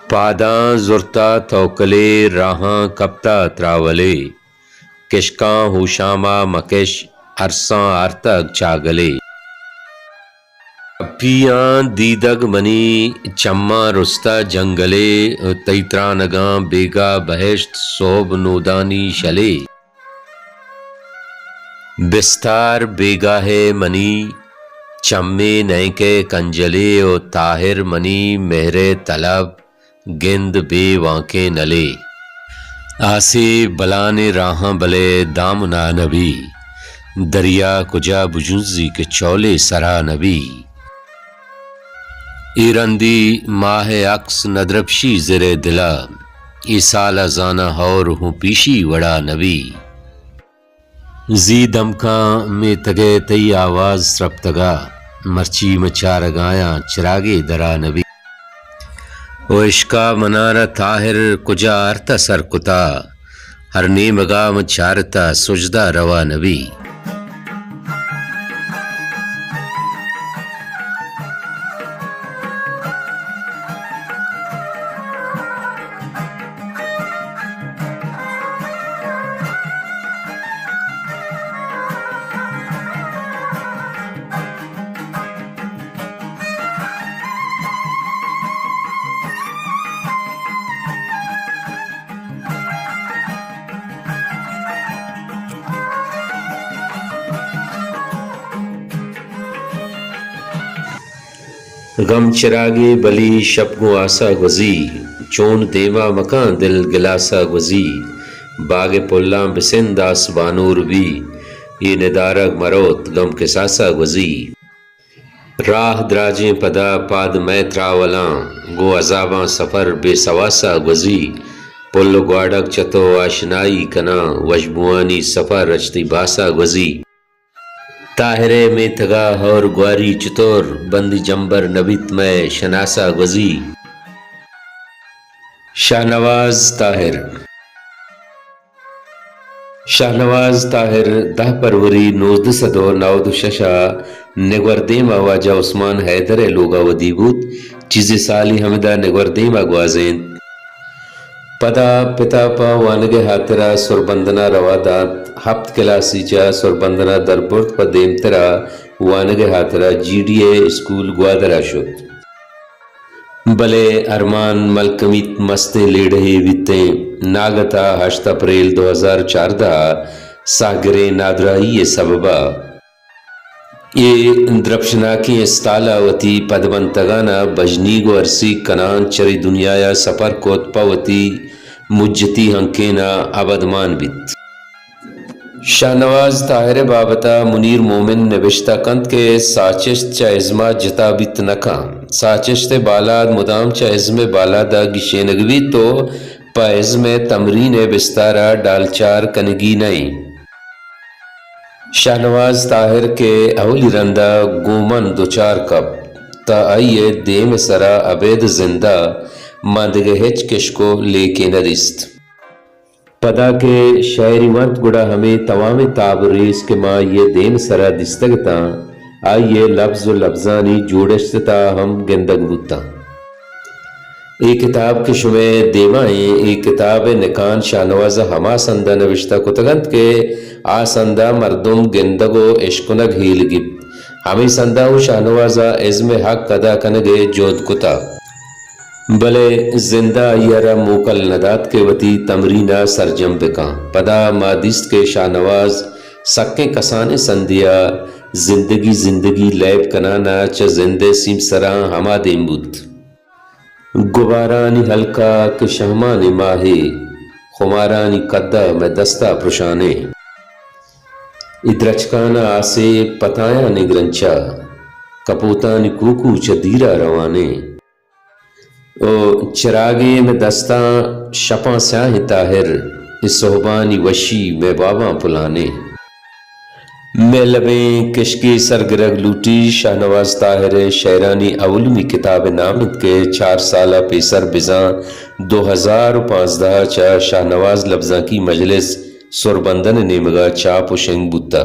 पादां जुरता तोकले राहां कपता त्रावले किशकां होशामा मकिश अरसां आर्तक चागले पियां दीदग money चम्मा रुस्ता जंगले तैत्रा नगां बेगा बहिश्त सोब नोदानी शले बिस्तार बेगाहे मनी चम्मे नैके कंजले ओ ताहिर मनी मेहरे तलब गिंद बे वांके नले आसे बलाने राहां बले दामना नबी दरिया कुजा बुजुजी के चौले सरा नबी ईरंदी माह अक्स नदरबशी ज़रे दिला ईसाला जाना हौर हूँ पीशी वड़ा नबी जी दमका में तगे तई आवाज सरपतगा मर्ची मचार गाया चिरागे दरा नबी ओ इश्का मनारा ताहिर कुजा अर्ता सरकुता हर नेमगा मचारता सुजदा रवा नबी गम चिरागे बली शबगो आसा गुजी चोन देवा मकान दिल गिलासा गुजी बागे पुल्ला बिसिंदास बानूर भी ये निदारग मरोत गम के सासा गुजी राह द्राजे पदा पाद मैं त्रावला गो अजाबा सफर बेसवासा गुजी पुल ग्वाडक चतो आशनाई कना वशबुआनी सफर रचती बासा गुजी ताहिरे में थगा और ग्वारी चितौर बंदी जंबर नबित में शनासा गुजी शाहनवाज ताहिर 10 फरवरी 1996 निगवर्देमा वाजा उस्मान हैदर लोगा वदीबूत चीज़े साली हमदा निगवर्देमा ग्वाजें पदा पितापा वानगे हातरा सुरबंदना रवादात हफ्त क्लासी जा सुरबंदना दरबुर्द पदेमतरा वानगे हातरा GDA स्कूल ग्वादरा शुद बले अरमान मलकमित मस्ते लेढ़े विते नागता 8 अप्रैल 2014 सागरे नादराई ये सबबा ये द्रपशनाकी स्तालावती पदवंतगाना बजनीगो अरसी कनान चरी दुनियाया सफर कोतपावती मुज्जती हंकेना अबदमान बित शाहनवाज ताहिर बाबता मुनीर मोमिन नविश्ता कंत के साचिश चाइज़मा जताबित नका साचिश बालाद मुदाम चाइज़ बाला दा गिशेनगवी तो पाइज़ में तमरीन बिस्तारा डालचार कनगी नहीं शाहनवाज ताहिर के अवली रंदा गोमन दोचार कब ताइये देम सरा अबेद जिंदा मंदगे हिच किशको लेके नदिस्त पदा के शायरी वंत गुड़ा हमें तवाम ताबरीज के माँ ये देम सरा दिस्तगता आइए लफ्ज़ लफ्ज़ानी जोड़ता हम गिंदग बुता एक किताब के शुमे देवाएं एक किताब निकान शाहनवाज हमा संदा नविश्ता कुतगंत के आ संदा मर्दुम गिंदगो इश्कुनग हील गिब हमें संदा शाहनवाजा इज़्म हक कदा कनगे जोद कुता भले जिंदा यरा मोकल नदात के वती तमरीना सरजम बिका पदा मादिस्त के शाहनवाज सक्के कसाने संदिया जिंदगी जिंदगी लैब कनाना च जिंदे सीम सरा हमा देमबुत गुबारानी हल्का के शहमानी माहे खुमारानी कद्दा में दस्ता प्रशाने इद्रचकाना आसे पताया निग्रंचा कपूतानी कुकू चदीरा रवाने ओ चिरागे में दस्ता शपा स्याह ताहिर इस सोहबानी वशी में बाबा पुलाने में लबें किशकी सरगरग लूटी शाहनवाज ताहिर शेरानी अवलमी किताब नामत के 4 साला पेसर बिजा 2015 चा शाहनवाज लफ्जा की मजलिस सुरबंदन नेमगा चाप शेंग बुत्ता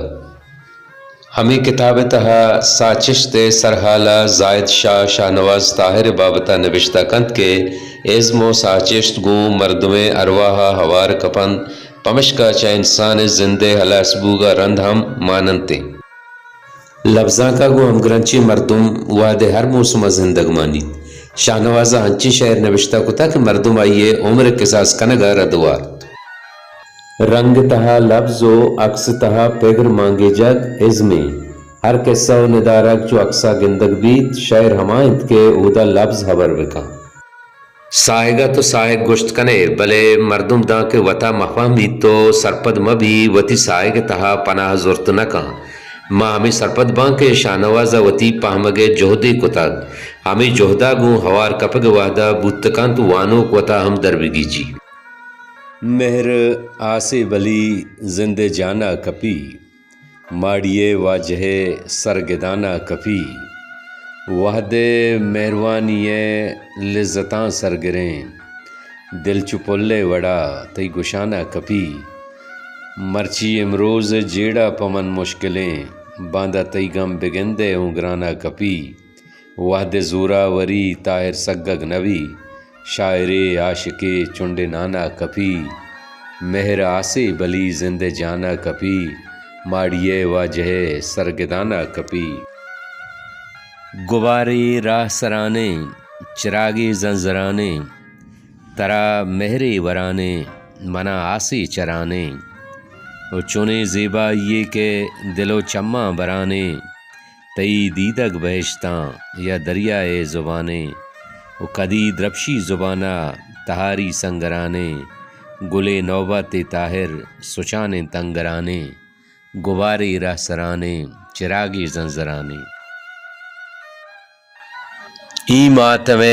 हमें किताब तहा साचिश्ते सरहाला जायद शाह शाहनवाज ताहिर बाबता नविश्ता कंत के इज़्मो साचिश्त गो मर्दमे अरवाहा हवार कपन पमशका चा इंसान जिंदे हलासबूगा रंध हम माननते लफ्जा का गो हम ग्रंची मर्दुम वादे हर मौसम जिंदग मानी शाहनवाजा हंची शहर नविश्ता कुता कि मर्दुम आइए उम्र किसास कनगा रदवार रंग तहा लफ्जो अक्स तहा पेगर मांगे जग इज़्मे हर किस्सा निदारक जो अक्सा गिंदग बीत शायर हमायत के उदा लफ्ज हबर बिका साहेगा तो साहेग गुश्त कने भले मर्दुम दा के वता मफामी तो सरपद मबी वती साहेग तहा पनाह जुर्त न कहा माँ हमें सरपद बां के शाहनवाजा वती पाहमगे जोहदे कुताग हमें जोहदा गु हवार कपग वादा बुत्तकांत वानो वता हम दरबिगी जी मेहर आसे बली जिंदे जाना कपी माड़िए वाजहे सरगदाना कपी वहदे मेहरवानिए लिज्जतां सरगरें दिल चुपोले वड़ा तई गुशाना कपी मर्ची इमरोज़ जेड़ा पमन मुश्किलें बांदा तई गम बिगंदे उंगराना कपी वहदे ज़ोरावरी ताहिर सग्गग नवी शायरे आशिके चुंडे नाना कपी मेहर आसे बली जिंदे जाना कपी माड़िए वाजहे सरगदाना कपी गुबारे राह सराने चिरागे जंजराने तरा मेहरे वराने मना आसे चराने और चुने ज़ेबा ये के दिलो चम्मा बराने तई दीदक बहिश्ता या दरियाए ज़ुबाने वो कदी द्रपशी ज़ुबाना तहारी संगराने गुले नौबत ताहिर सुचाने तंगराने गुबारे राह सराने चिरागे जंजराने ई मातमे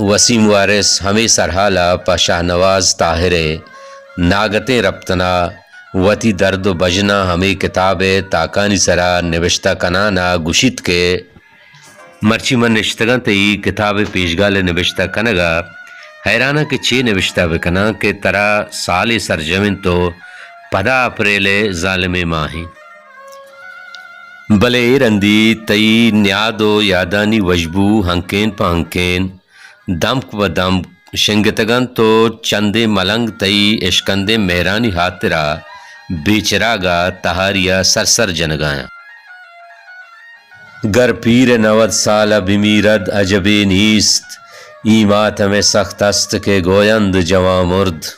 वसीम वारिस हमें सरहाला पा शाहनवाज ताहिरे नागते रप्तना वती दर्द बजना हमें किताब ताकानी सरा निविश्ता कनाना गुशित के मर्ची मन निश्तगन तई किताब पेशगाल निविश्ता कनगा हैराना के छे निविश्ता बिकना के तरा साल सरजमिन तो पदा अप्रैल जालिम माही भले रंदी तई न्यादो यादानी वजबू हंकेन पा हंकेन दमक व दम शिंगतगन तो चंदे मलंग तई इश्कंदे मेहरानी हातिरा बेचरागा तहारिया सरसर जनगाया गर पीर 90 साल बिमीरद अजबे नीस्त ई मात में सख्त अस्त के गोयंद जवा मुर्द